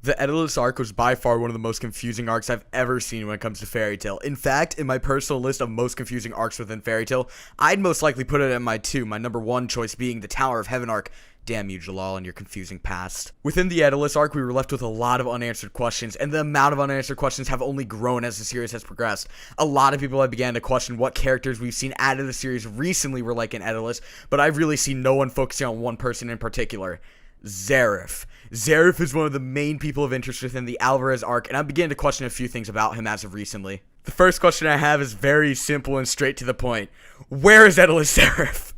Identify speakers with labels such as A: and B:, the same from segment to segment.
A: The Edolas arc was by far one of the most confusing arcs I've ever seen when it comes to Fairy Tail. In fact, in my personal list of most confusing arcs within Fairy Tail, I'd most likely put it at my number 1 choice being the Tower of Heaven arc. Damn you, Jalal, and your confusing past. Within the Edolas arc, we were left with a lot of unanswered questions, and the amount of unanswered questions have only grown as the series has progressed. A lot of people have began to question what characters we've seen added to the series recently were like in Edolas, but I've really seen no one focusing on one person in particular. Zeref. Zeref is one of the main people of interest within the Alvarez arc, and I'm beginning to question a few things about him as of recently. The first question I have is very simple and straight to the point. Where is Edolas Zeref?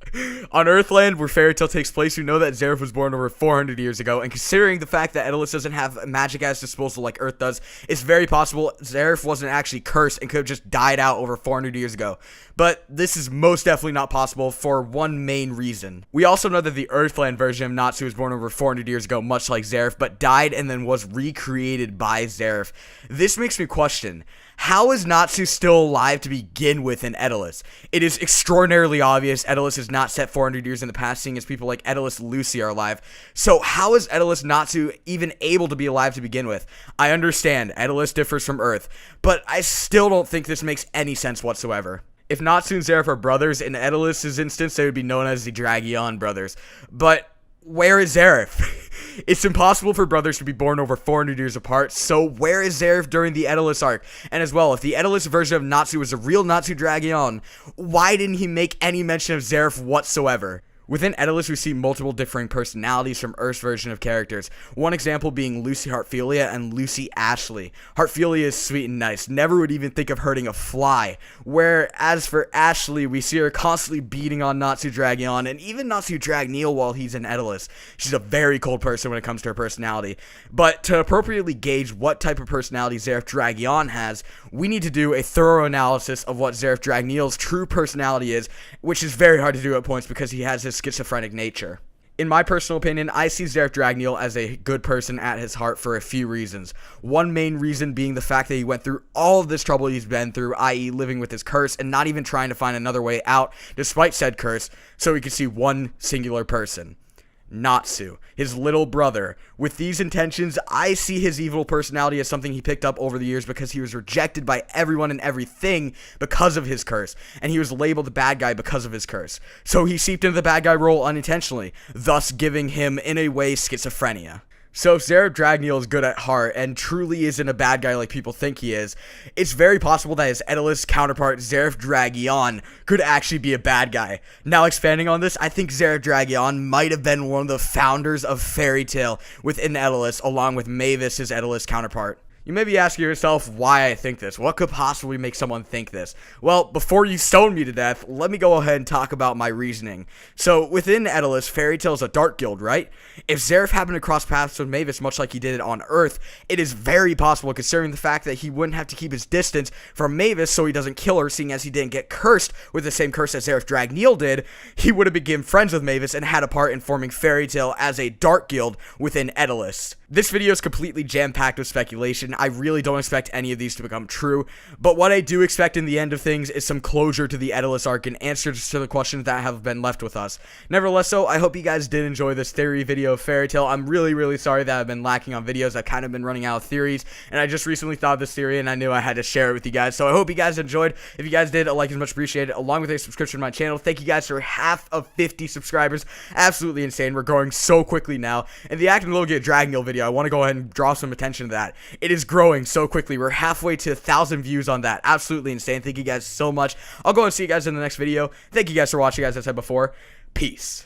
A: On Earthland, where Fairy Tail takes place, we know that Zeref was born over 400 years ago, and considering the fact that Edolas doesn't have magic at his disposal like Earth does, it's very possible Zeref wasn't actually cursed and could have just died out over 400 years ago. But this is most definitely not possible for one main reason. We also know that the Earthland version of Natsu was born over 400 years ago, much like Zeref, but died and then was recreated by Zeref. This makes me question, how is Natsu still alive to begin with in Edolas? It is extraordinarily obvious Edolas is not set 400 years in the past, seeing as people like Edolas and Lucy are alive. So how is Edolas Natsu even able to be alive to begin with? I understand, Edolas differs from Earth, but I still don't think this makes any sense whatsoever. If Natsu and Zeref are brothers, in Edolas' instance, they would be known as the Dragion brothers. But where is Zeref? It's impossible for brothers to be born over 400 years apart, so where is Zeref during the Edolas arc? And as well, if the Edolas version of Natsu was a real Natsu Dragion, why didn't he make any mention of Zeref whatsoever? Within Edolas, we see multiple differing personalities from Earth's version of characters. One example being Lucy Heartfilia and Lucy Ashley. Heartfilia is sweet and nice, never would even think of hurting a fly. Whereas for Ashley, we see her constantly beating on Natsu Dragion and even Natsu Dragneel while he's in Edolas. She's a very cold person when it comes to her personality. But to appropriately gauge what type of personality Zeref Dragion has, we need to do a thorough analysis of what Zeref Dragneel's true personality is, which is very hard to do at points because he has his schizophrenic nature. In my personal opinion, I see Zeref Dragneel as a good person at his heart for a few reasons. One main reason being the fact that he went through all of this trouble he's been through, i.e. living with his curse and not even trying to find another way out despite said curse, so he could see one singular person. Natsu, his little brother. With these intentions, I see his evil personality as something he picked up over the years because he was rejected by everyone and everything because of his curse, and he was labeled the bad guy because of his curse. So he seeped into the bad guy role unintentionally, thus giving him, in a way, schizophrenia. So if Zeref Dragneel is good at heart and truly isn't a bad guy like people think he is, it's very possible that his Edolas counterpart Zeref Dragion could actually be a bad guy. Now expanding on this, I think Zeref Dragion might have been one of the founders of Fairy Tail within Edolas, along with Mavis, his Edolas counterpart. You may be asking yourself why I think this. What could possibly make someone think this? Well, before you stone me to death, let me go ahead and talk about my reasoning. So, within Edolas, Fairy Tail is a dark guild, right? If Zeref happened to cross paths with Mavis much like he did on Earth, it is very possible, considering the fact that he wouldn't have to keep his distance from Mavis so he doesn't kill her, seeing as he didn't get cursed with the same curse that Zeref Dragneel did, he would have become friends with Mavis and had a part in forming Fairy Tail as a dark guild within Edolas. This video is completely jam-packed with speculation. I really don't expect any of these to become true, but what I do expect in the end of things is some closure to the Edolas arc and answers to the questions that have been left with us. Nevertheless, I hope you guys did enjoy this theory video of Fairy Tail. I'm really sorry that I've been lacking on videos. I've kind of been running out of theories, and I just recently thought of this theory, and I knew I had to share it with you guys, so I hope you guys enjoyed. If you guys did, a like is much appreciated, along with a subscription to my channel. Thank you guys for half of 50 subscribers. Absolutely insane. We're growing so quickly now, and the Acting Little Get Dragneel video, I want to go ahead and draw some attention to that. It is growing so quickly. We're halfway to 1,000 views on that. Absolutely insane. Thank you guys so much. I'll go and see you guys in the next video. Thank you guys for watching, as I said before. Peace.